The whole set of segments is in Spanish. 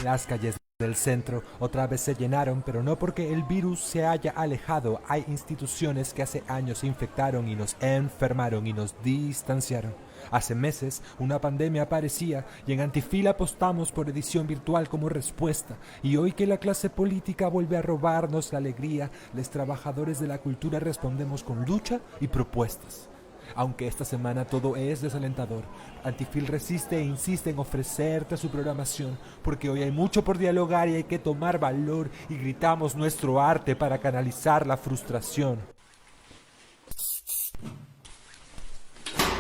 Las calles del centro otra vez se llenaron, pero no porque el virus se haya alejado. Hay instituciones que hace años se infectaron y nos enfermaron y nos distanciaron. Hace meses una pandemia aparecía y en Antifil apostamos por edición virtual como respuesta. Y hoy que la clase política vuelve a robarnos la alegría, los trabajadores de la cultura respondemos con lucha y propuestas. Aunque esta semana todo es desalentador, Antifil resiste e insiste en ofrecerte su programación, porque hoy hay mucho por dialogar y hay que tomar valor y gritamos nuestro arte para canalizar la frustración.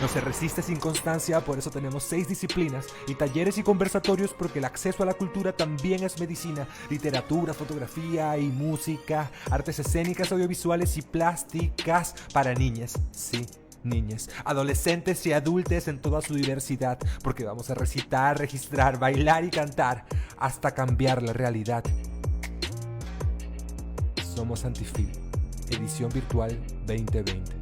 No se resiste sin constancia, por eso tenemos 6 disciplinas y talleres y conversatorios porque el acceso a la cultura también es medicina. Literatura, fotografía y música, artes escénicas, audiovisuales y plásticas para niñas, sí, niñas, adolescentes y adultos en toda su diversidad, porque vamos a recitar, registrar, bailar y cantar hasta cambiar la realidad. Somos Antifil, edición virtual 2020.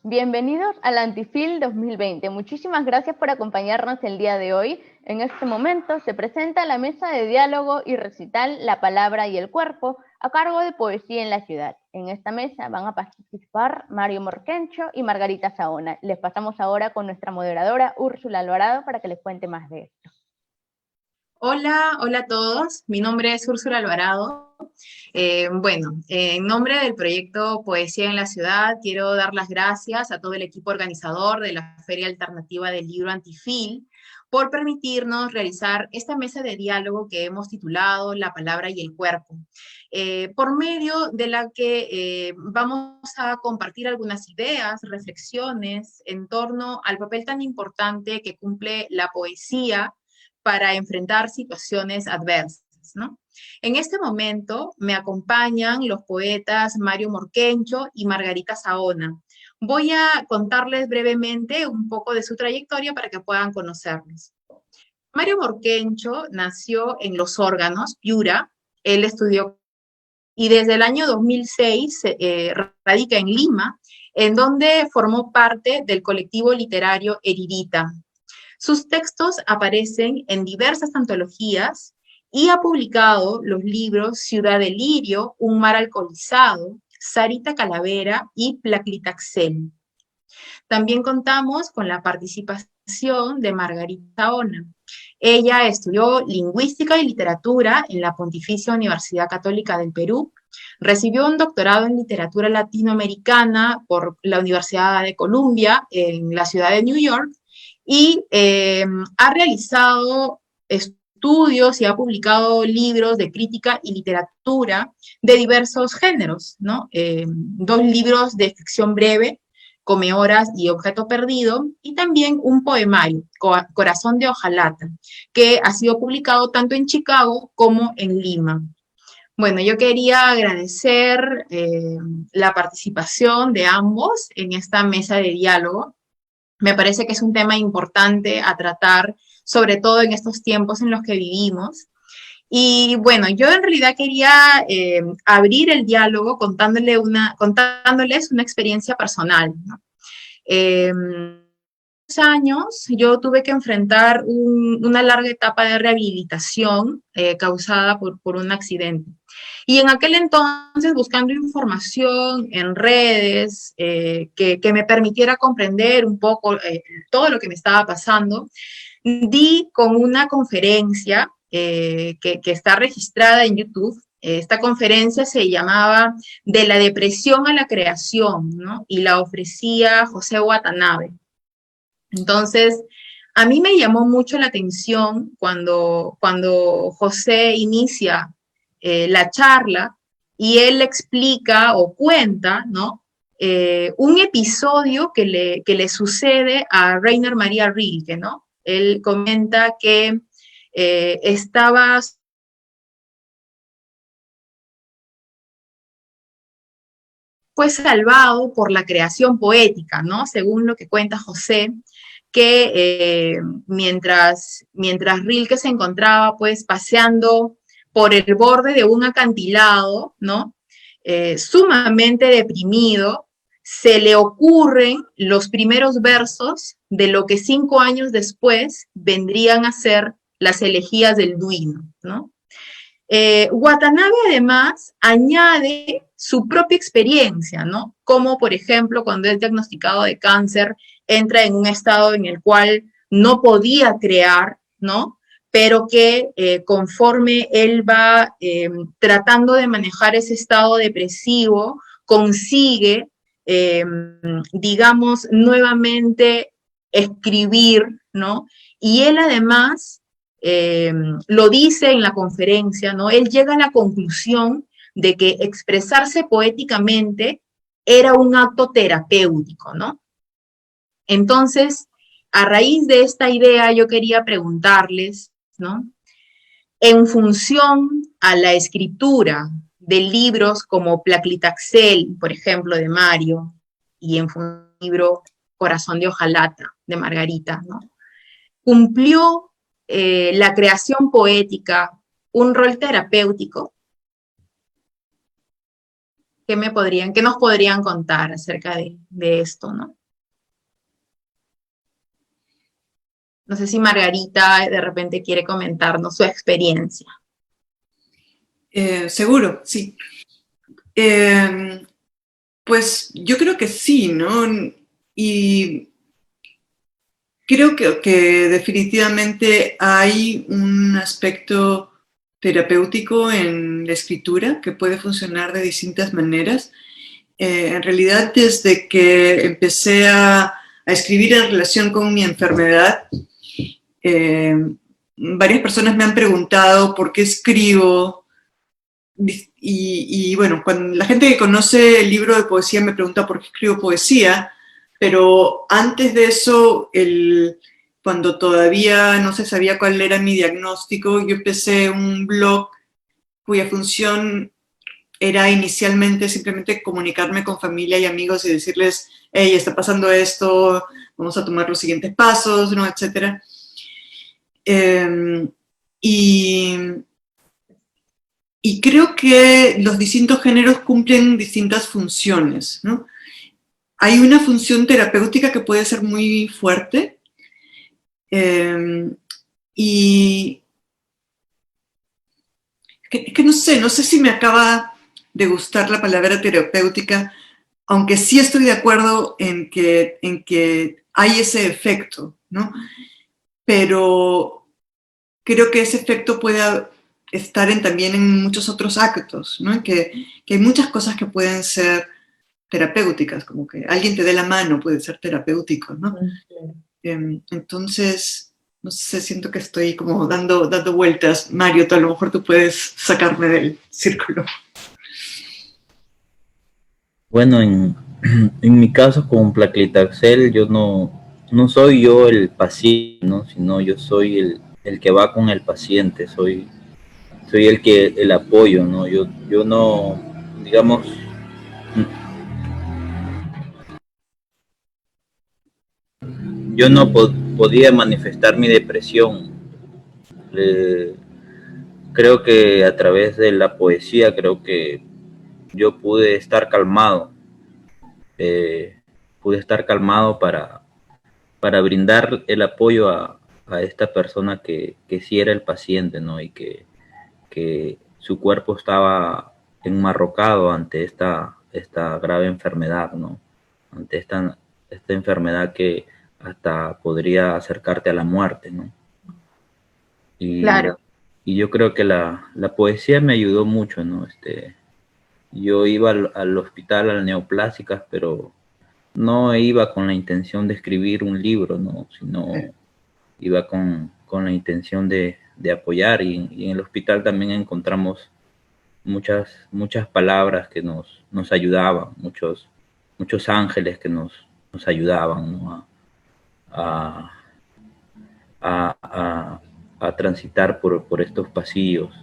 Bienvenidos al Antifil 2020. Muchísimas gracias por acompañarnos el día de hoy. En este momento se presenta la mesa de diálogo y recital La Palabra y el Cuerpo a cargo de Poesía en la Ciudad. En esta mesa van a participar Mario Morquencho y Margarita Saona. Les pasamos ahora con nuestra moderadora Úrsula Alvarado para que les cuente más de esto. Hola a todos. Mi nombre es Úrsula Alvarado. En nombre del proyecto Poesía en la Ciudad, quiero dar las gracias a todo el equipo organizador de la Feria Alternativa del Libro Antifil por permitirnos realizar esta mesa de diálogo que hemos titulado La Palabra y el Cuerpo, por medio de la que vamos a compartir algunas ideas, reflexiones en torno al papel tan importante que cumple la poesía para enfrentar situaciones adversas, ¿no? En este momento me acompañan los poetas Mario Morquencho y Margarita Saona. Voy a contarles brevemente un poco de su trayectoria para que puedan conocerlos. Mario Morquencho nació en Los Órganos, Piura. Él estudió y desde el año 2006 radica en Lima, en donde formó parte del colectivo literario Eridita. Sus textos aparecen en diversas antologías y ha publicado los libros Ciudad de Lirio, Un mar alcoholizado, Sarita Calavera y Placlitaxel. También contamos con la participación de Margarita Ona. Ella estudió lingüística y literatura en la Pontificia Universidad Católica del Perú, recibió un doctorado en literatura latinoamericana por la Universidad de Columbia en la ciudad de New York y ha realizado estudios y ha publicado libros de crítica y literatura de diversos géneros, ¿no? 2 libros de ficción breve, Come Horas y Objeto Perdido, y también un poemario, Corazón de Hojalata, que ha sido publicado tanto en Chicago como en Lima. Bueno, yo quería agradecer la participación de ambos en esta mesa de diálogo. Me parece que es un tema importante a tratar, sobre todo en estos tiempos en los que vivimos. Y bueno, yo en realidad quería abrir el diálogo contándoles una experiencia personal, ¿no? Años yo tuve que enfrentar una larga etapa de rehabilitación causada por un accidente. Y en aquel entonces, buscando información en redes que me permitiera comprender un poco todo lo que me estaba pasando, di con una conferencia que está registrada en YouTube. Esta conferencia se llamaba De la depresión a la creación, ¿no? Y la ofrecía José Watanabe. Entonces, a mí me llamó mucho la atención cuando José inicia la charla y él explica o cuenta, ¿no? Un episodio que le sucede a Rainer Maria Rilke, ¿no? Él comenta que estaba fue salvado por la creación poética, ¿no? Según lo que cuenta José, que mientras Rilke se encontraba pues paseando por el borde de un acantilado, ¿no? Sumamente deprimido, se le ocurren los primeros versos de lo que 5 años después vendrían a ser las elegías del Duino, ¿no? Watanabe además añade su propia experiencia, ¿no? Como por ejemplo cuando es diagnosticado de cáncer, entra en un estado en el cual no podía crear, ¿no? Pero que conforme él va tratando de manejar ese estado depresivo, consigue, digamos, nuevamente escribir, ¿no? Y él además lo dice en la conferencia, ¿no? Él llega a la conclusión de que expresarse poéticamente era un acto terapéutico, ¿no? Entonces, a raíz de esta idea, yo quería preguntarles, ¿no? En función a la escritura de libros como Placlitaxel, por ejemplo, de Mario, y en función al libro Corazón de Hojalata, de Margarita, ¿no? ¿Cumplió la creación poética un rol terapéutico? ¿Qué nos podrían contar acerca de esto, no? No sé si Margarita de repente quiere comentarnos su experiencia. Seguro, sí. Pues yo creo que sí, ¿no? Y creo que definitivamente hay un aspecto terapéutico en la escritura que puede funcionar de distintas maneras. En realidad, desde que empecé a escribir en relación con mi enfermedad, varias personas me han preguntado por qué escribo. Y bueno, cuando la gente que conoce el libro de poesía me pregunta por qué escribo poesía, pero antes de eso, cuando todavía no se sabía cuál era mi diagnóstico, yo empecé un blog cuya función era inicialmente simplemente comunicarme con familia y amigos y decirles, hey, está pasando esto, vamos a tomar los siguientes pasos, ¿no? Etcétera. Y creo que los distintos géneros cumplen distintas funciones, ¿no? Hay una función terapéutica que puede ser muy fuerte y que no sé si me acaba de gustar la palabra terapéutica, aunque sí estoy de acuerdo en que hay ese efecto, ¿no? Pero creo que ese efecto puede estar también en muchos otros actos, ¿no? Que hay muchas cosas que pueden ser terapéuticas, como que alguien te dé la mano puede ser terapéutico, ¿no? Entonces, no sé, siento que estoy como dando vueltas. Mario, a lo mejor tú puedes sacarme del círculo. Bueno, en mi caso con Placlitaxel, yo no soy yo el paciente, ¿no? Sino yo soy el que va con el paciente, soy el apoyo, ¿no? Yo no, digamos, yo no podía manifestar mi depresión. Creo que a través de la poesía, creo que yo pude estar calmado. Pude estar calmado para brindar el apoyo a esta persona que sí era el paciente, ¿no? Y que su cuerpo estaba enmarrocado ante esta grave enfermedad, ¿no? Ante esta enfermedad que hasta podría acercarte a la muerte, ¿no? Claro. Y yo creo que la poesía me ayudó mucho, ¿no? Yo iba al hospital, al Neoplásicas, pero no iba con la intención de escribir un libro, ¿no? Sino iba con la intención de apoyar, y en el hospital también encontramos muchas palabras que nos ayudaban, muchos ángeles que nos ayudaban, ¿no? a transitar por estos pasillos.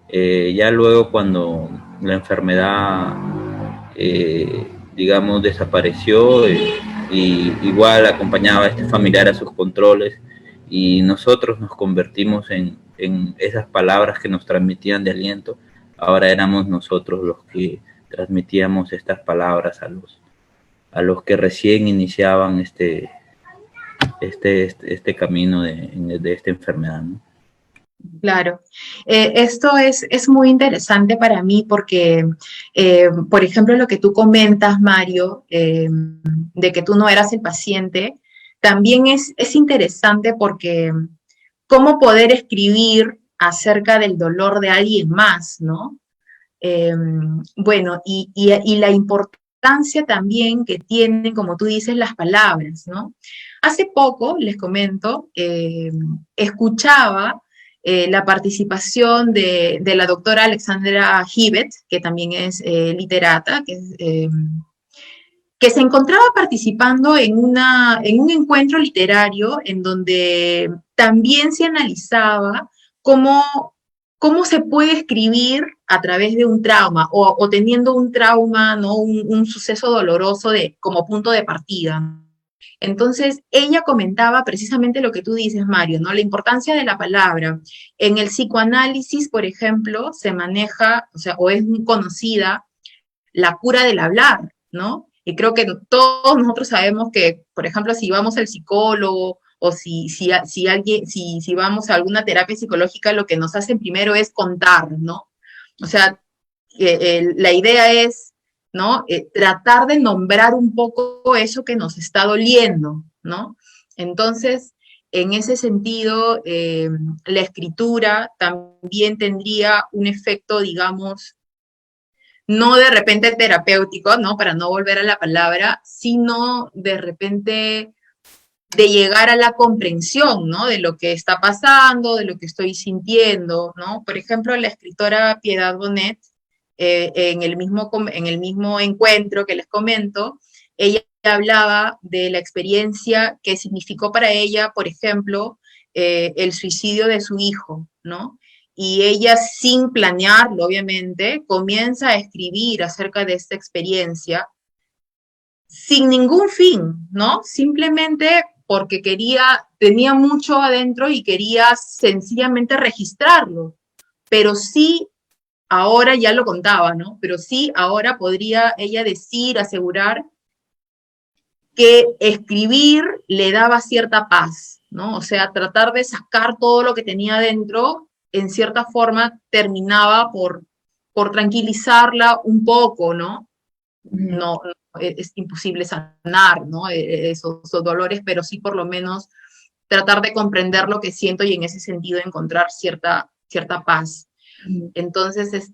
Ya luego cuando la enfermedad, digamos, desapareció, y igual acompañaba a este familiar a sus controles y nosotros nos convertimos en esas palabras que nos transmitían de aliento. Ahora éramos nosotros los que transmitíamos estas palabras a los que recién iniciaban este camino de esta enfermedad, ¿no? Claro, esto es muy interesante para mí porque, por ejemplo, lo que tú comentas, Mario, de que tú no eras el paciente, también es interesante porque cómo poder escribir acerca del dolor de alguien más, ¿no? Bueno, y la importancia también que tienen, como tú dices, las palabras, ¿no? Hace poco, les comento, escuchaba la participación de la doctora Alexandra Hibbett, que también es literata, que se encontraba participando en un encuentro literario en donde también se analizaba cómo se puede escribir a través de un trauma o teniendo un trauma, ¿no? Un suceso doloroso como punto de partida. Entonces, ella comentaba precisamente lo que tú dices, Mario, ¿no? La importancia de la palabra. En el psicoanálisis, por ejemplo, se maneja, o sea, o es muy conocida la cura del hablar, ¿no? Y creo que todos nosotros sabemos que, por ejemplo, si vamos al psicólogo o si vamos a alguna terapia psicológica, lo que nos hacen primero es contar, ¿no? O sea, la idea es, ¿no? Tratar de nombrar un poco eso que nos está doliendo, ¿no? Entonces, en ese sentido, la escritura también tendría un efecto, digamos, no de repente terapéutico, ¿no? Para no volver a la palabra, sino de repente de llegar a la comprensión, ¿no? De lo que está pasando, de lo que estoy sintiendo, ¿no? Por ejemplo, la escritora Piedad Bonet, en el mismo encuentro que les comento, ella hablaba de la experiencia que significó para ella, por ejemplo, el suicidio de su hijo, ¿no? Y ella, sin planearlo, obviamente, comienza a escribir acerca de esta experiencia sin ningún fin, ¿no? Simplemente porque tenía mucho adentro y quería sencillamente registrarlo. Pero sí, ahora ya lo contaba, ¿no? Pero sí, ahora podría ella decir, asegurar que escribir le daba cierta paz, ¿no? O sea, tratar de sacar todo lo que tenía dentro, en cierta forma, terminaba por tranquilizarla un poco, ¿no? No, es imposible sanar, ¿no? Esos dolores, pero sí por lo menos tratar de comprender lo que siento y en ese sentido encontrar cierta paz. Entonces,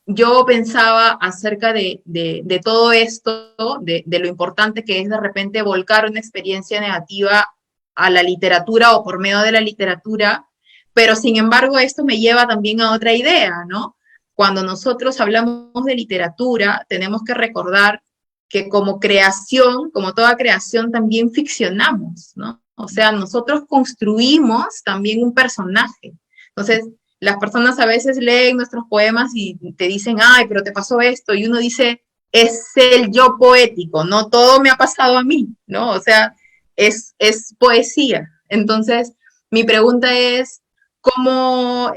yo pensaba acerca de todo esto, de lo importante que es de repente volcar una experiencia negativa a la literatura o por medio de la literatura, pero sin embargo esto me lleva también a otra idea, ¿no? Cuando nosotros hablamos de literatura, tenemos que recordar que como creación, como toda creación, también ficcionamos, ¿no? O sea, nosotros construimos también un personaje. Entonces, las personas a veces leen nuestros poemas y te dicen, ay, pero te pasó esto, y uno dice, es el yo poético, no todo me ha pasado a mí, ¿no? O sea, es poesía. Entonces, mi pregunta es, ¿cómo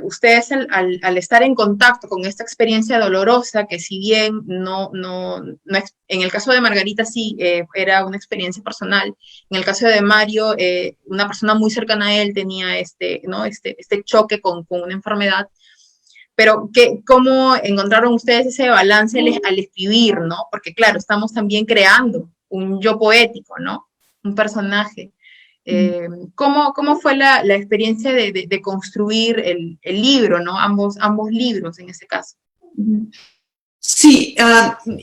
ustedes al estar en contacto con esta experiencia dolorosa, que si bien en el caso de Margarita sí era una experiencia personal, en el caso de Mario, una persona muy cercana a él tenía ¿no? este choque con una enfermedad, pero ¿cómo encontraron ustedes ese balance al escribir, ¿no? Porque claro, estamos también creando un yo poético, ¿no? Un personaje. ¿Cómo fue la experiencia de construir el libro, ¿no? Ambos libros en ese caso. Sí,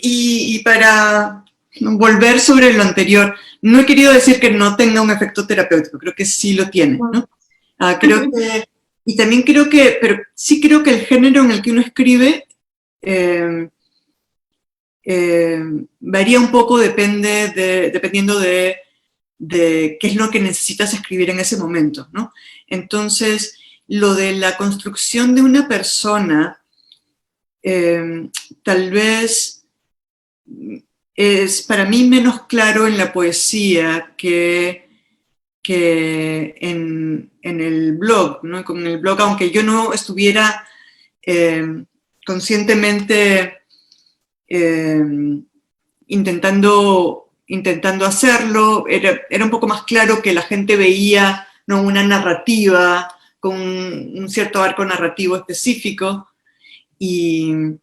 y para volver sobre lo anterior, no he querido decir que no tenga un efecto terapéutico, creo que sí lo tiene, ¿no? Creo que, y también creo que, pero sí creo que el género en el que uno escribe varía un poco, dependiendo de qué es lo que necesitas escribir en ese momento, ¿no? Entonces, lo de la construcción de una persona, tal vez es para mí menos claro en la poesía que en el blog, ¿no? Con el blog, aunque yo no estuviera conscientemente intentando hacerlo, era un poco más claro que la gente veía, ¿no?, una narrativa con un cierto arco narrativo específico y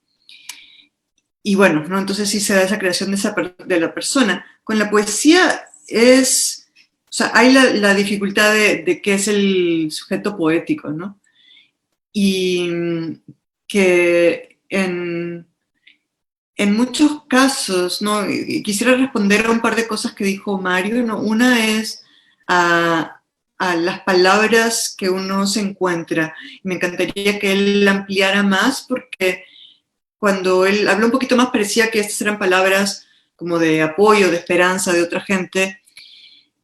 bueno, ¿no? Entonces sí se da esa creación de la persona. Con la poesía o sea, hay la dificultad de qué es el sujeto poético, ¿no? Y que en muchos casos, ¿no? Y quisiera responder a un par de cosas que dijo Mario, ¿no? Una es a las palabras que uno se encuentra. Me encantaría que él ampliara más, porque cuando él habló un poquito más parecía que estas eran palabras como de apoyo, de esperanza de otra gente,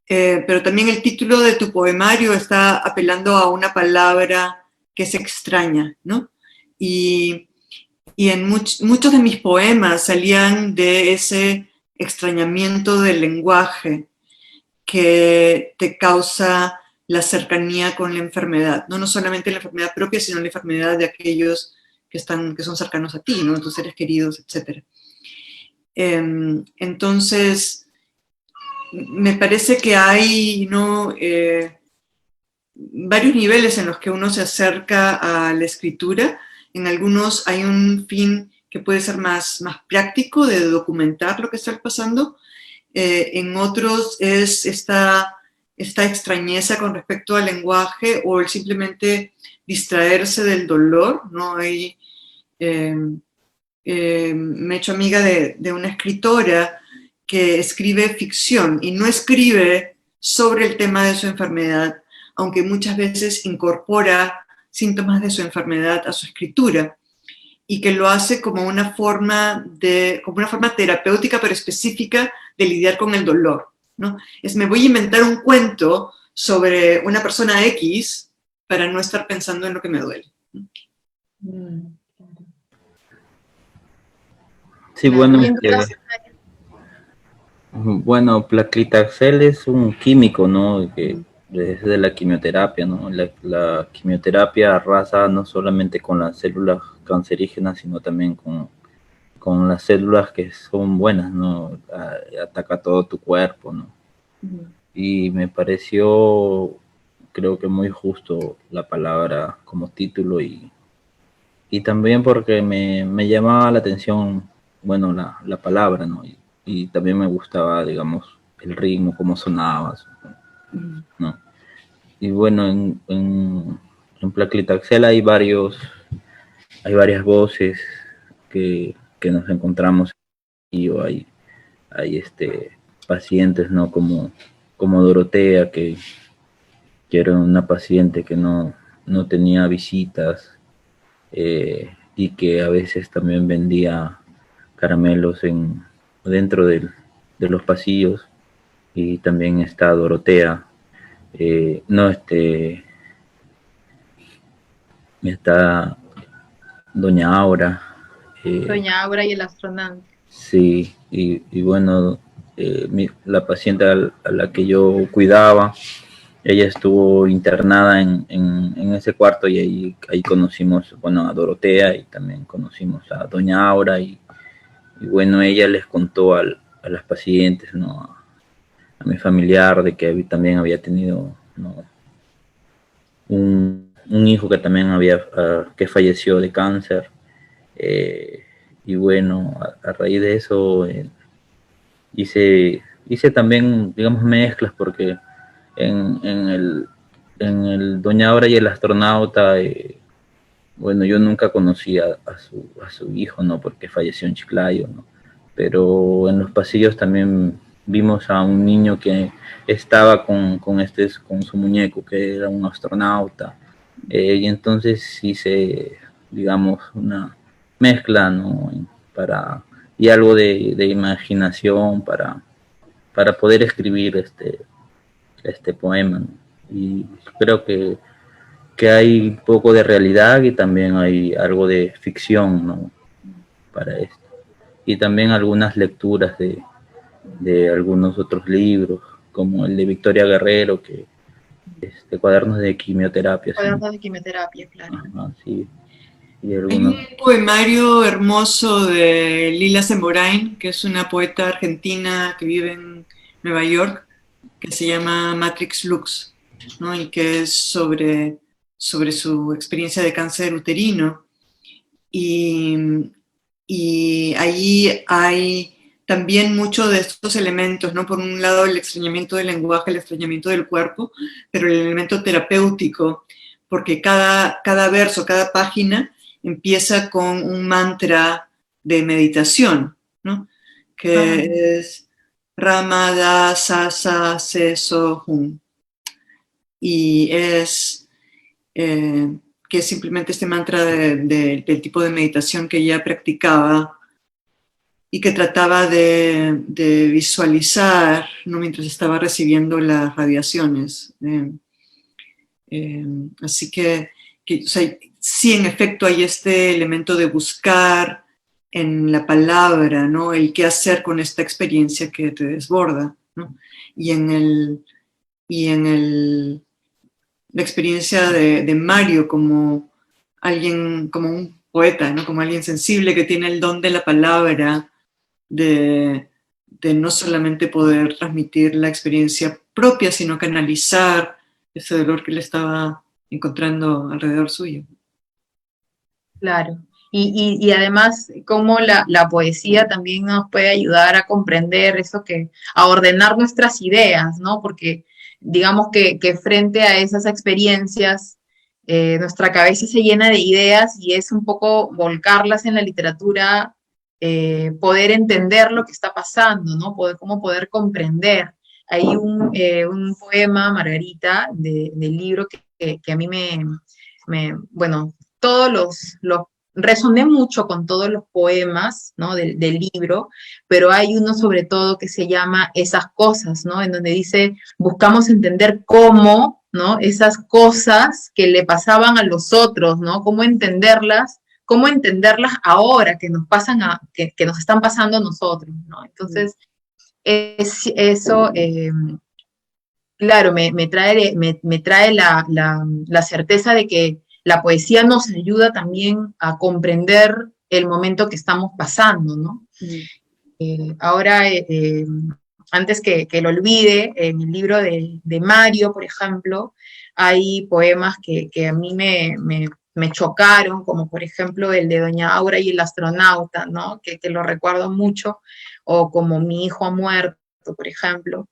pero también el título de tu poemario está apelando a una palabra que es extraña, ¿no? Y en muchos de mis poemas salían de ese extrañamiento del lenguaje que te causa la cercanía con la enfermedad, no solamente la enfermedad propia, sino la enfermedad de aquellos que son cercanos a ti, ¿no? Tus seres queridos, etc. Entonces, me parece que hay, ¿no?, varios niveles en los que uno se acerca a la escritura. En algunos hay un fin que puede ser más práctico, de documentar lo que está pasando. En otros es esta extrañeza con respecto al lenguaje, o el simplemente distraerse del dolor, ¿no? Me he hecho amiga de una escritora que escribe ficción y no escribe sobre el tema de su enfermedad, aunque muchas veces incorpora síntomas de su enfermedad a su escritura, y que lo hace como una forma terapéutica, pero específica, de lidiar con el dolor, ¿no? Me voy a inventar un cuento sobre una persona X para no estar pensando en lo que me duele. Sí, bueno, bueno, Placlitaxel es un químico, ¿no?, que desde la quimioterapia, ¿no? La quimioterapia arrasa no solamente con las células cancerígenas, sino también con las células que son buenas, ¿no? Ataca todo tu cuerpo, ¿no? Y me pareció, creo que muy justo la palabra como título, y también porque me llamaba la atención, bueno, la palabra, ¿no? Y también me gustaba, digamos, el ritmo, cómo sonaba, ¿no? Y bueno, en Placlitaxel hay varias voces que nos encontramos, y hay pacientes, ¿no? Como Dorotea, que era una paciente que no tenía visitas, y que a veces también vendía caramelos dentro de los pasillos. Y también está Dorotea, está Doña Aura. Doña Aura y el astronauta. Sí, y bueno, la paciente a la que yo cuidaba, ella estuvo internada en ese cuarto, y ahí conocimos, bueno, a Dorotea, y también conocimos a Doña Aura, y bueno, ella les contó a las pacientes, ¿no?, a mi familiar, de que también había tenido, ¿no?, un hijo que también que falleció de cáncer, y bueno, a raíz de eso hice también, digamos, mezclas, porque en el Doña Aura y el astronauta, bueno, yo nunca conocí a su hijo, ¿no?, porque falleció en Chiclayo, ¿no? Pero en los pasillos también vimos a un niño que estaba con su muñeco, que era un astronauta, y entonces hice, digamos, una mezcla, ¿no?, y algo de imaginación para poder escribir este poema, ¿no? Y creo que hay un poco de realidad, y también hay algo de ficción, ¿no?, para esto. y también algunas lecturas de algunos otros libros, como el de Victoria Guerrero, que Cuadernos de quimioterapia. Cuadernos de quimioterapia, claro. Ajá, sí. Y Hay algunos... un poemario hermoso de Lila Semborain, que es una poeta argentina que vive en Nueva York, que se llama Matrix Lux, ¿no? Y que es sobre su experiencia de cáncer uterino. Y ahí hay también mucho de estos elementos, ¿no? Por un lado el extrañamiento del lenguaje, el extrañamiento del cuerpo, pero el elemento terapéutico, porque cada verso, cada página empieza con un mantra de meditación, ¿no? Que es Ramada Sasa Seso Hum. Y es que es simplemente este mantra del tipo de meditación que ella practicaba y que trataba de visualizar, ¿no? Mientras estaba recibiendo las radiaciones. Así que o sea, sí, en efecto, hay este elemento de buscar en la palabra, ¿no? El qué hacer con esta experiencia que te desborda, ¿no? Y en la experiencia de Mario como alguien, como un poeta, ¿no? Como alguien sensible que tiene el don de la palabra, de no solamente poder transmitir la experiencia propia, sino canalizar ese dolor que le estaba encontrando alrededor suyo. Claro. Y además, cómo la poesía también nos puede ayudar a comprender eso a ordenar nuestras ideas, ¿no? Porque digamos que frente a esas experiencias, nuestra cabeza se llena de ideas y es un poco volcarlas en la literatura, poder entender lo que está pasando, ¿no? Cómo poder comprender. Hay un poema, Margarita, del libro que a mí bueno, todos resoné mucho con todos los poemas, ¿no? del libro, pero hay uno sobre todo que se llama Esas cosas, ¿no? En donde dice, buscamos entender cómo, ¿no? Esas cosas que le pasaban a los otros, ¿no? Cómo entenderlas ahora que nos pasan que nos están pasando a nosotros, ¿no? Entonces, eso, claro, me trae la certeza de que la poesía nos ayuda también a comprender el momento que estamos pasando, ¿no? Ahora, antes que lo olvide, en el libro de Mario, por ejemplo, hay poemas que a mí me chocaron, como por ejemplo el de Doña Aura y el astronauta, ¿no? Que lo recuerdo mucho, o como Mi hijo ha muerto, por ejemplo.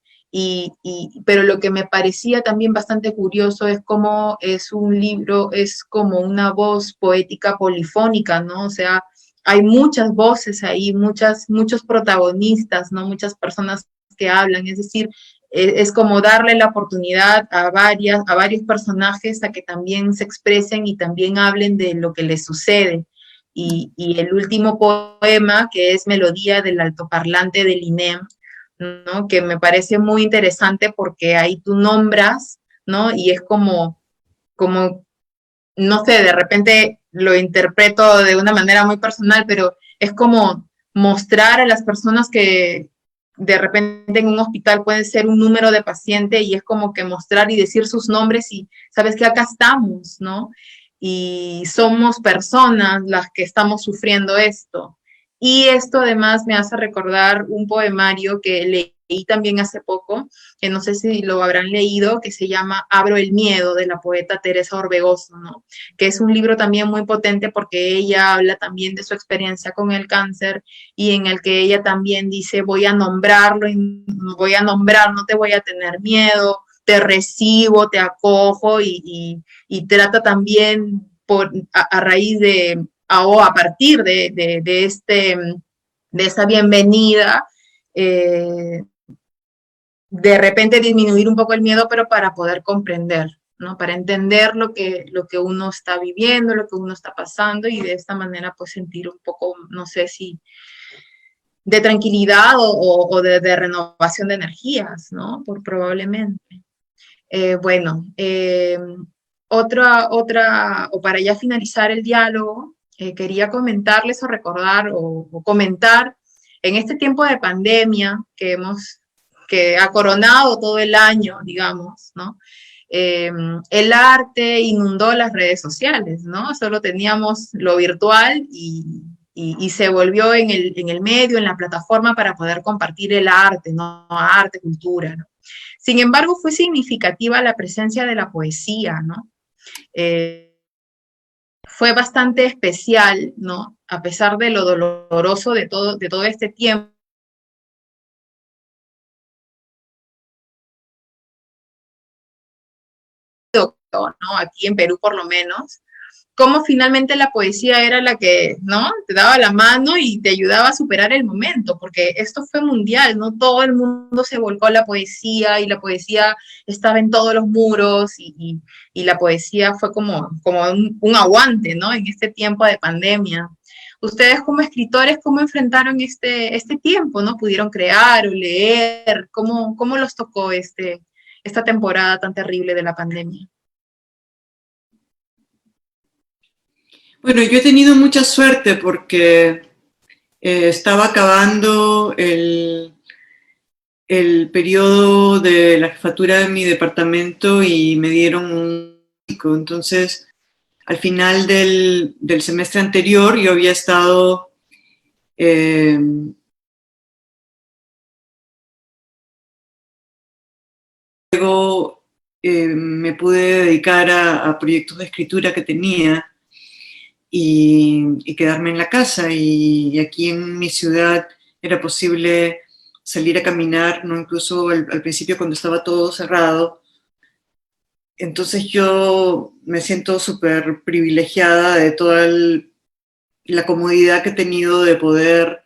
Pero lo que me parecía también bastante curioso es cómo es un libro, es como una voz poética polifónica, ¿no? O sea, hay muchas voces ahí, muchos protagonistas, ¿no? Muchas personas que hablan, es decir, es como darle la oportunidad a varios personajes a que también se expresen y también hablen de lo que les sucede. Y el último poema, que es Melodía del altoparlante del INEM, ¿no? Que me parece muy interesante porque ahí tú nombras, ¿no? Y es como, no sé, de repente lo interpreto de una manera muy personal, pero es como mostrar a las personas que de repente en un hospital pueden ser un número de paciente y es como que mostrar y decir sus nombres y sabes que acá estamos, ¿no? Y somos personas las que estamos sufriendo esto. Y esto además me hace recordar un poemario que leí también hace poco, que no sé si lo habrán leído, que se llama Abro el miedo, de la poeta Teresa Orbegoso, ¿no? Que es un libro también muy potente porque ella habla también de su experiencia con el cáncer y en el que ella también dice, voy a nombrarlo, no te voy a tener miedo, te recibo, te acojo y trata también a raíz o a partir de esta bienvenida, de repente disminuir un poco el miedo, pero para poder comprender, ¿no? Para entender lo que uno está viviendo, lo que uno está pasando y de esta manera pues sentir un poco, no sé si de tranquilidad o de renovación de energías, ¿no? Probablemente. Bueno, o para ya finalizar el diálogo, quería comentarles o recordar o comentar en este tiempo de pandemia que ha coronado todo el año, digamos, ¿no? El arte inundó las redes sociales, ¿no? Solo teníamos lo virtual y se volvió en el medio, en la plataforma para poder compartir el arte, ¿no? Arte, cultura, ¿no? Sin embargo, fue significativa la presencia de la poesía, ¿no? Fue bastante especial, ¿no? A pesar de lo doloroso de todo este tiempo, ¿no? Aquí en Perú por lo menos, cómo finalmente la poesía era la que, ¿no? Te daba la mano y te ayudaba a superar el momento, porque esto fue mundial, ¿no? Todo el mundo se volcó a la poesía y la poesía estaba en todos los muros y la poesía fue como un aguante, ¿no? En este tiempo de pandemia. Ustedes como escritores, ¿cómo enfrentaron este tiempo, ¿no? ¿Pudieron crear o leer? ¿Cómo los tocó esta temporada tan terrible de la pandemia? Bueno, yo he tenido mucha suerte porque estaba acabando el periodo de la jefatura de mi departamento y me dieron un médico. Entonces, al final del semestre anterior yo había estado luego me pude dedicar a proyectos de escritura que tenía y quedarme en la casa. Y aquí en mi ciudad era posible salir a caminar, ¿no? Incluso al principio cuando estaba todo cerrado. Entonces yo me siento súper privilegiada de toda la comodidad que he tenido de poder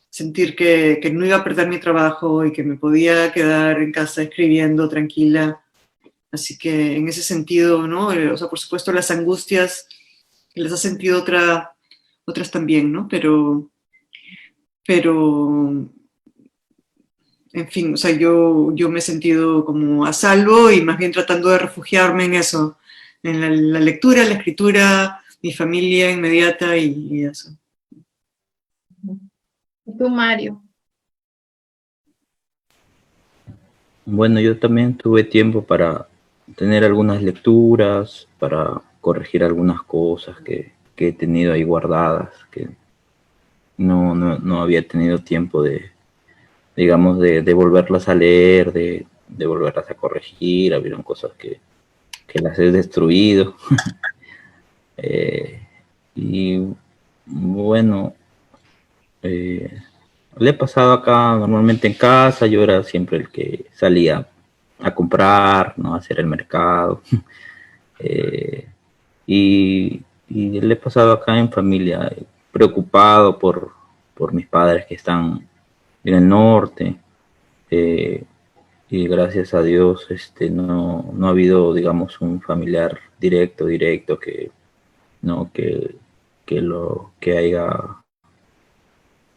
sentir que no iba a perder mi trabajo y que me podía quedar en casa escribiendo tranquila. Así que en ese sentido, ¿no? O sea, por supuesto las angustias las ha sentido otras también, ¿no? Pero, en fin, o sea, yo me he sentido como a salvo y más bien tratando de refugiarme en eso, en la lectura, la escritura, mi familia inmediata y eso. ¿Y tú, Mario? Bueno, yo también tuve tiempo para tener algunas lecturas, para corregir algunas cosas que he tenido ahí guardadas, que no había tenido tiempo digamos, de volverlas a leer, de volverlas a corregir. Habían cosas que las he destruido. Y bueno, le he pasado acá normalmente en casa. Yo era siempre el que salía a comprar, ¿no? A hacer el mercado. Y le he pasado acá en familia, preocupado por mis padres que están en el norte, y gracias a Dios no ha habido, digamos, un familiar directo que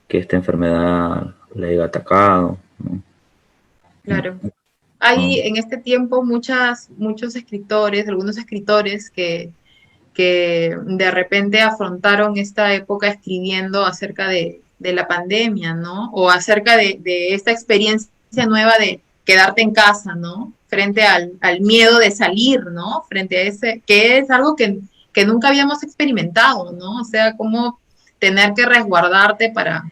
esta enfermedad le haya atacado, ¿no? Claro. Hay en este tiempo muchos escritores, algunos escritores que de repente afrontaron esta época escribiendo acerca de la pandemia, ¿no? O acerca de esta experiencia nueva de quedarte en casa, ¿no? Frente al miedo de salir, ¿no? Frente a ese, que es algo que nunca habíamos experimentado, ¿no? O sea, como tener que resguardarte para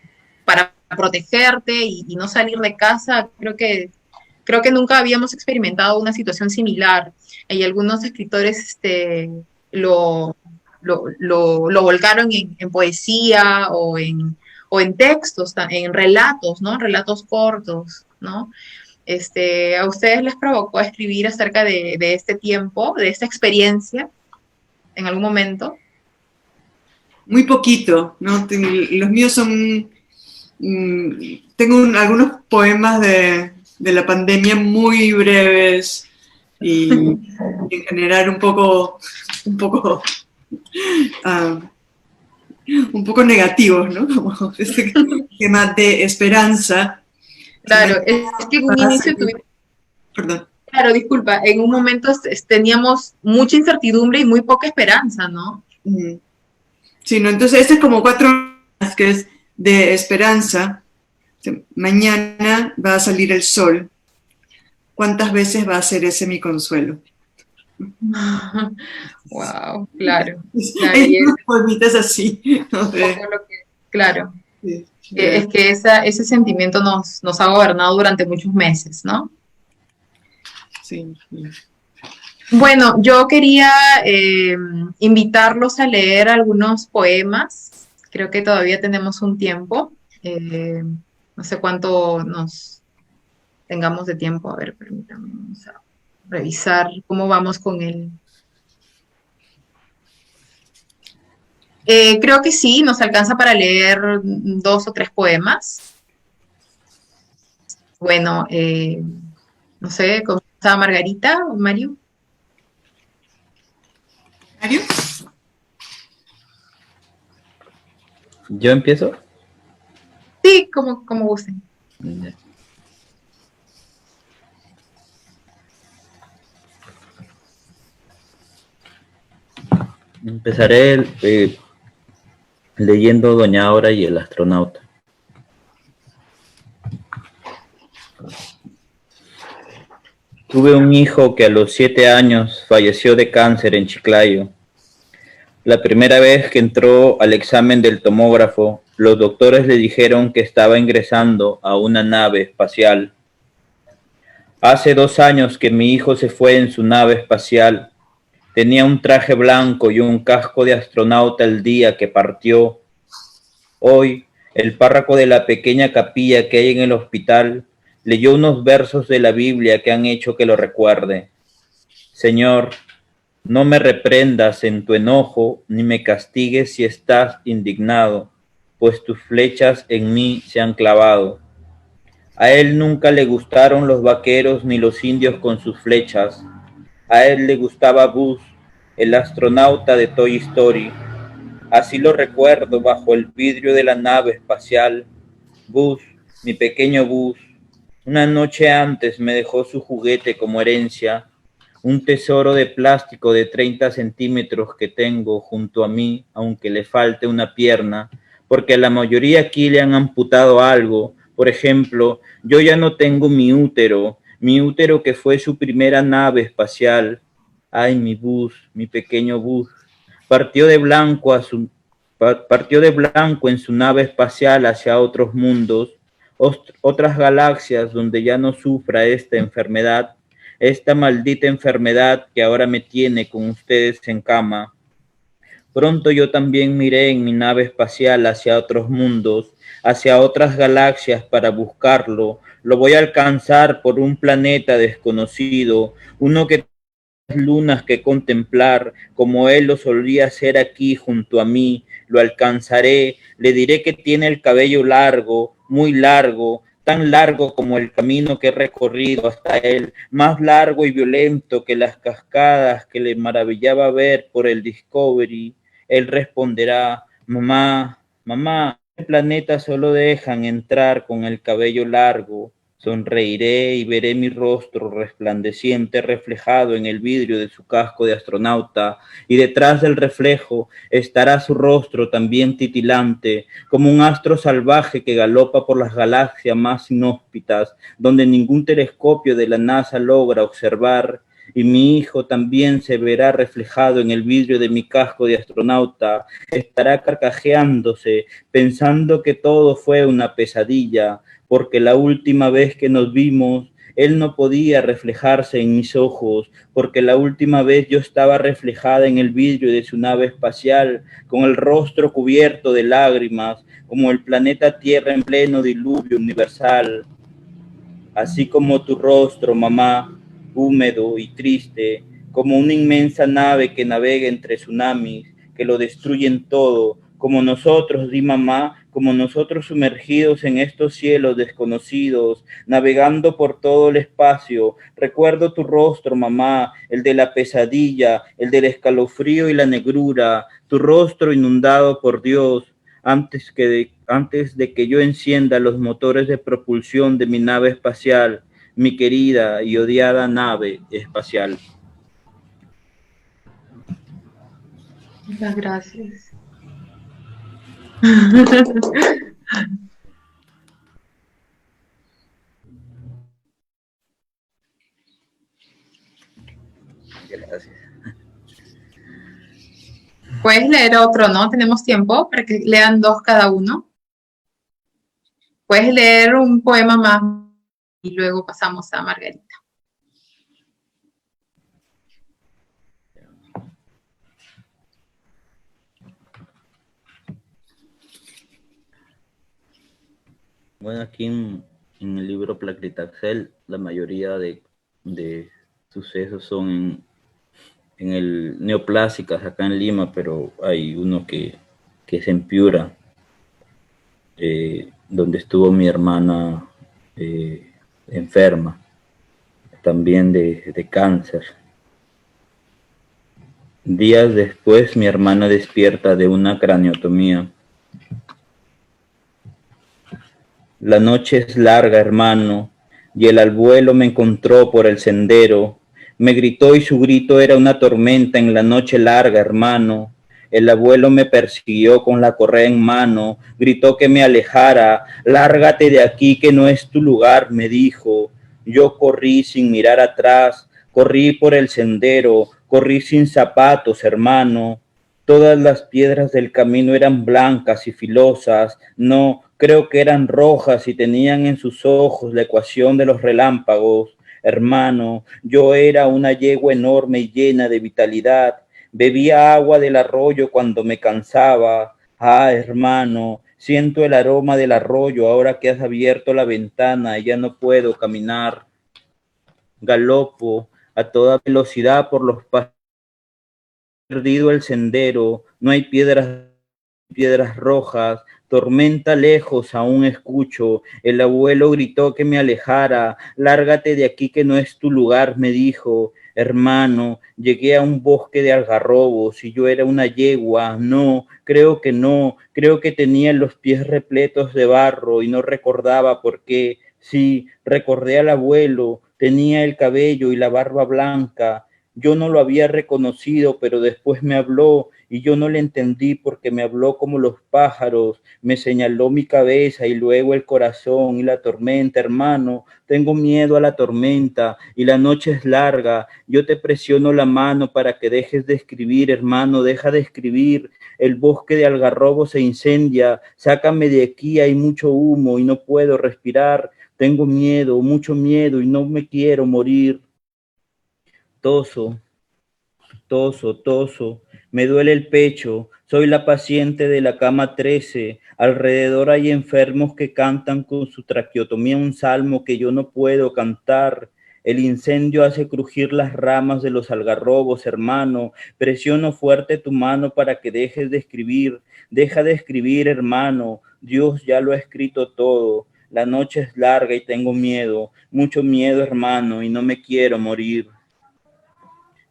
protegerte y no salir de casa. Creo que nunca habíamos experimentado una situación similar. Y algunos escritores lo volcaron en poesía o en textos, en relatos, ¿no? Relatos cortos, ¿no? ¿A ustedes les provocó escribir acerca de este tiempo, de esta experiencia, en algún momento? Muy poquito, ¿no? Los míos son... tengo algunos poemas de la pandemia muy breves y en general un poco negativos, ¿no? Como ese tema de esperanza. Claro, es que en un inicio tuvimos... Perdón. Claro, disculpa, en un momento teníamos mucha incertidumbre y muy poca esperanza, ¿no? Sí, ¿no? Entonces, este es como 4 que es de esperanza, Mañana va a salir el sol. ¿Cuántas veces va a ser ese mi consuelo? Wow, claro. Hay unas poemitas así, ¿no? Claro. Sí, Es que ese sentimiento nos ha gobernado durante muchos meses, ¿no? sí. Bueno, yo quería invitarlos a leer algunos poemas. Creo que todavía tenemos un tiempo. No sé cuánto nos tengamos de tiempo. A ver, permítanme, vamos a revisar cómo vamos con el... creo que sí, nos alcanza para leer 2 o 3 poemas. Bueno, no sé, ¿cómo está Margarita o Mario? ¿Mario? ¿Yo empiezo? Sí, como gusten. Ya. Empezaré leyendo Doña Aura y el astronauta. Tuve un hijo que a los 7 años falleció de cáncer en Chiclayo. La primera vez que entró al examen del tomógrafo, los doctores le dijeron que estaba ingresando a una nave espacial. Hace 2 años que mi hijo se fue en su nave espacial. Tenía un traje blanco y un casco de astronauta el día que partió. Hoy, el párroco de la pequeña capilla que hay en el hospital leyó unos versos de la Biblia que han hecho que lo recuerde. Señor, no me reprendas en tu enojo, ni me castigues si estás indignado, pues tus flechas en mí se han clavado. A él nunca le gustaron los vaqueros ni los indios con sus flechas. A él le gustaba Buzz, el astronauta de Toy Story. Así lo recuerdo bajo el vidrio de la nave espacial. Buzz, mi pequeño Buzz, una noche antes me dejó su juguete como herencia, un tesoro de plástico de 30 centímetros que tengo junto a mí, aunque le falte una pierna, porque a la mayoría aquí le han amputado algo. Por ejemplo, yo ya no tengo mi útero que fue su primera nave espacial. Ay, mi Buzz, mi pequeño Buzz, partió de blanco en su nave espacial hacia otros mundos, otras galaxias donde ya no sufra esta maldita enfermedad que ahora me tiene con ustedes en cama. Pronto yo también miré en mi nave espacial hacia otros mundos, hacia otras galaxias para buscarlo. Lo voy a alcanzar por un planeta desconocido, uno que lunas que contemplar, como él lo solía hacer aquí junto a mí. Lo alcanzaré, le diré que tiene el cabello largo, muy largo, tan largo como el camino que he recorrido hasta él, más largo y violento que las cascadas que le maravillaba ver por el Discovery. Él responderá: mamá, mamá, el planeta solo dejan entrar con el cabello largo. Sonreiré y veré mi rostro resplandeciente reflejado en el vidrio de su casco de astronauta, y detrás del reflejo estará su rostro también titilante, como un astro salvaje que galopa por las galaxias más inhóspitas, donde ningún telescopio de la NASA logra observar. Y mi hijo también se verá reflejado en el vidrio de mi casco de astronauta, estará carcajeándose, pensando que todo fue una pesadilla, porque la última vez que nos vimos, él no podía reflejarse en mis ojos, porque la última vez yo estaba reflejada en el vidrio de su nave espacial, con el rostro cubierto de lágrimas, como el planeta Tierra en pleno diluvio universal. Así como tu rostro, mamá, húmedo y triste, como una inmensa nave que navega entre tsunamis, que lo destruyen todo, como nosotros, di mamá, como nosotros sumergidos en estos cielos desconocidos, navegando por todo el espacio. Recuerdo tu rostro, mamá, el de la pesadilla, el del escalofrío y la negrura, tu rostro inundado por Dios, antes de que yo encienda los motores de propulsión de mi nave espacial, mi querida y odiada nave espacial. Muchas gracias. Gracias. Puedes leer otro, ¿no? Tenemos tiempo para que lean 2 cada uno. Puedes leer un poema más y luego pasamos a Margarita. Bueno, aquí en el libro Placlitaxel, la mayoría de sucesos son en el Neoplásicas, acá en Lima, pero hay uno que es en Piura, donde estuvo mi hermana enferma, también de cáncer. Días después, mi hermana despierta de una craniotomía. La noche es larga, hermano, y el abuelo me encontró por el sendero. Me gritó y su grito era una tormenta en la noche larga, hermano. El abuelo me persiguió con la correa en mano, gritó que me alejara. Lárgate de aquí que no es tu lugar, me dijo. Yo corrí sin mirar atrás, corrí por el sendero, corrí sin zapatos, hermano. Todas las piedras del camino eran blancas y filosas, no, creo que eran rojas y tenían en sus ojos la ecuación de los relámpagos. Hermano, yo era una yegua enorme y llena de vitalidad. Bebía agua del arroyo cuando me cansaba. Ah, hermano, siento el aroma del arroyo ahora que has abierto la ventana y ya no puedo caminar. Galopo a toda velocidad por los pastos. Perdido el sendero, no hay piedras rojas, tormenta lejos aún escucho. El abuelo gritó que me alejara. Lárgate de aquí que no es tu lugar, me dijo. Hermano, llegué a un bosque de algarrobos y yo era una yegua. No, creo que tenía los pies repletos de barro y no recordaba por qué. Sí, recordé al abuelo, tenía el cabello y la barba blanca. Yo no lo había reconocido, pero después me habló y yo no le entendí porque me habló como los pájaros, me señaló mi cabeza y luego el corazón y la tormenta. Hermano, tengo miedo a la tormenta y la noche es larga. Yo te presiono la mano para que dejes de escribir, hermano, deja de escribir. El bosque de algarrobo se incendia, sácame de aquí, hay mucho humo y no puedo respirar. Tengo miedo, mucho miedo y no me quiero morir. Toso, toso, me duele el pecho, soy la paciente de la cama 13, alrededor hay enfermos que cantan con su traqueotomía un salmo que yo no puedo cantar. El incendio hace crujir las ramas de los algarrobos, hermano, presiono fuerte tu mano para que dejes de escribir, deja de escribir, hermano, Dios ya lo ha escrito todo. La noche es larga y tengo miedo, mucho miedo, hermano, y no me quiero morir.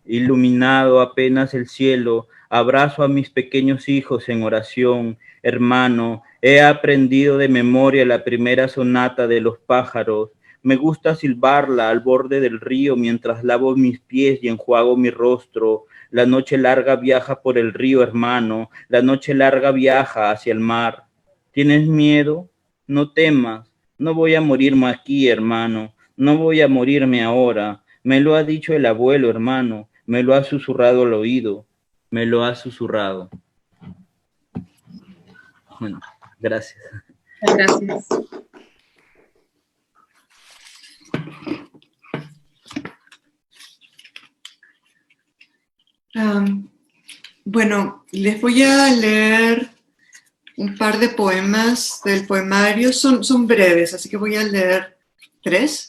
Iluminado apenas el cielo, abrazo a mis pequeños hijos en oración. Hermano, he aprendido de memoria la primera sonata de los pájaros. Me gusta silbarla al borde del río mientras lavo mis pies y enjuago mi rostro. La noche larga viaja por el río, hermano. La noche larga viaja hacia el mar. ¿Tienes miedo? No temas. No voy a morirme aquí, hermano. No voy a morirme ahora. Me lo ha dicho el abuelo, hermano. Me lo ha susurrado al oído. Me lo ha susurrado. Bueno, gracias. Gracias. Bueno, les voy a leer un par de poemas del poemario. Son breves, así que voy a leer 3.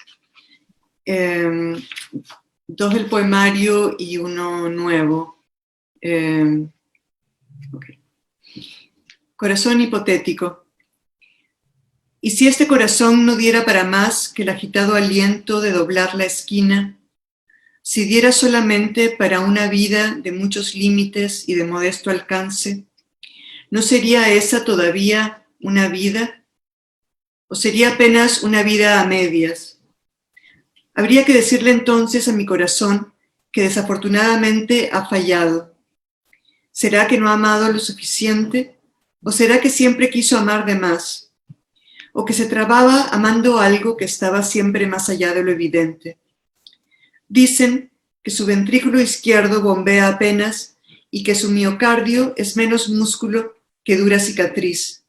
2 del poemario y uno nuevo. Okay. Corazón hipotético. ¿Y si este corazón no diera para más que el agitado aliento de doblar la esquina? Si diera solamente para una vida de muchos límites y de modesto alcance, ¿no sería esa todavía una vida? ¿O sería apenas una vida a medias? Habría que decirle entonces a mi corazón que desafortunadamente ha fallado. ¿Será que no ha amado lo suficiente? ¿O será que siempre quiso amar de más? ¿O que se trababa amando algo que estaba siempre más allá de lo evidente? Dicen que su ventrículo izquierdo bombea apenas y que su miocardio es menos músculo que dura cicatriz.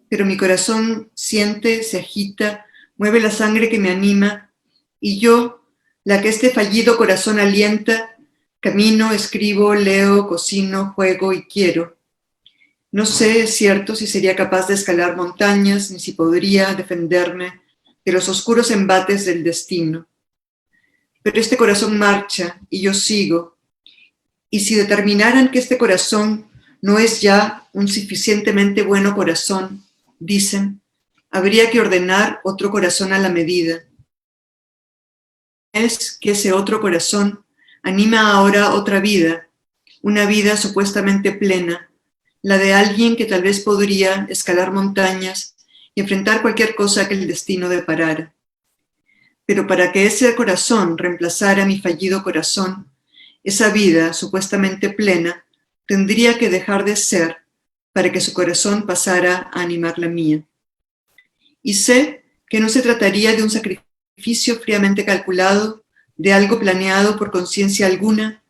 Pero mi corazón siente, se agita, mueve la sangre que me anima, y yo, la que este fallido corazón alienta, camino, escribo, leo, cocino, juego y quiero. No sé, es cierto, si sería capaz de escalar montañas, ni si podría defenderme de los oscuros embates del destino. Pero este corazón marcha y yo sigo. Y si determinaran que este corazón no es ya un suficientemente bueno corazón, dicen, habría que ordenar otro corazón a la medida. Es que ese otro corazón anima ahora otra vida, una vida supuestamente plena, la de alguien que tal vez podría escalar montañas y enfrentar cualquier cosa que el destino deparara. Pero para que ese corazón reemplazara mi fallido corazón, esa vida supuestamente plena tendría que dejar de ser para que su corazón pasara a animar la mía. Y sé que no se trataría de un sacrificio fríamente calculado, de algo planeado por conciencia alguna,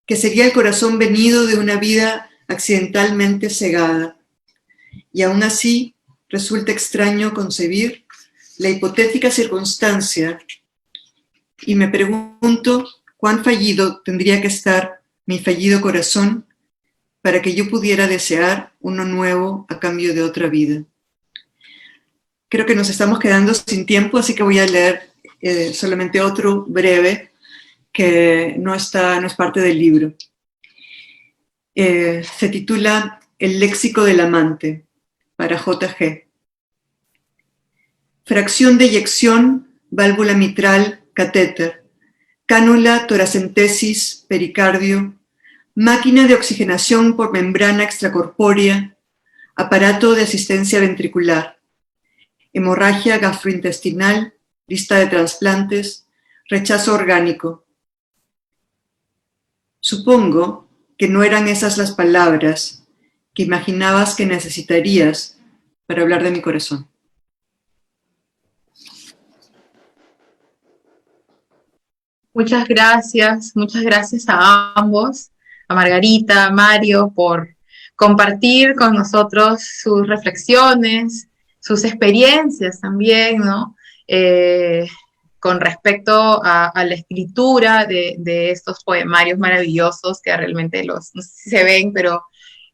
que sería el corazón venido de una vida accidentalmente cegada. Y aún así resulta extraño concebir la hipotética circunstancia y me pregunto cuán fallido tendría que estar mi fallido corazón para que yo pudiera desear uno nuevo a cambio de otra vida. Creo que nos estamos quedando sin tiempo, así que voy a leer solamente otro breve que no es parte del libro. Se titula El léxico del amante, para J.G. Fracción de eyección, válvula mitral, catéter, cánula, toracentesis, pericardio, máquina de oxigenación por membrana extracorpórea, aparato de asistencia ventricular, hemorragia gastrointestinal, lista de trasplantes, rechazo orgánico. Supongo que no eran esas las palabras que imaginabas que necesitarías para hablar de mi corazón. Muchas gracias a ambos, a Margarita, a Mario, por compartir con nosotros sus reflexiones, sus experiencias también, ¿no? Con respecto a la escritura de estos poemarios maravillosos que realmente no sé si se ven, pero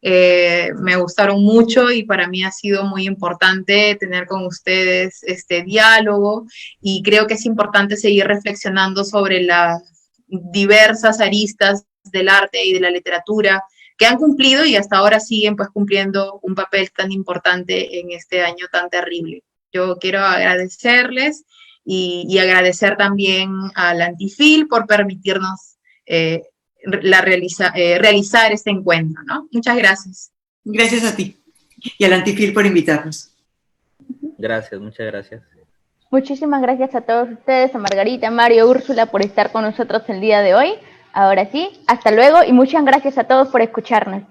me gustaron mucho y para mí ha sido muy importante tener con ustedes este diálogo y creo que es importante seguir reflexionando sobre las diversas aristas del arte y de la literatura que han cumplido y hasta ahora siguen pues cumpliendo un papel tan importante en este año tan terrible. Yo quiero agradecerles y agradecer también al Antifil por permitirnos realizar este encuentro, ¿no? Muchas gracias. Gracias a ti y al Antifil por invitarnos. Gracias, muchas gracias. Muchísimas gracias a todos ustedes, a Margarita, Mario, Úrsula, por estar con nosotros el día de hoy. Ahora sí, hasta luego y muchas gracias a todos por escucharnos.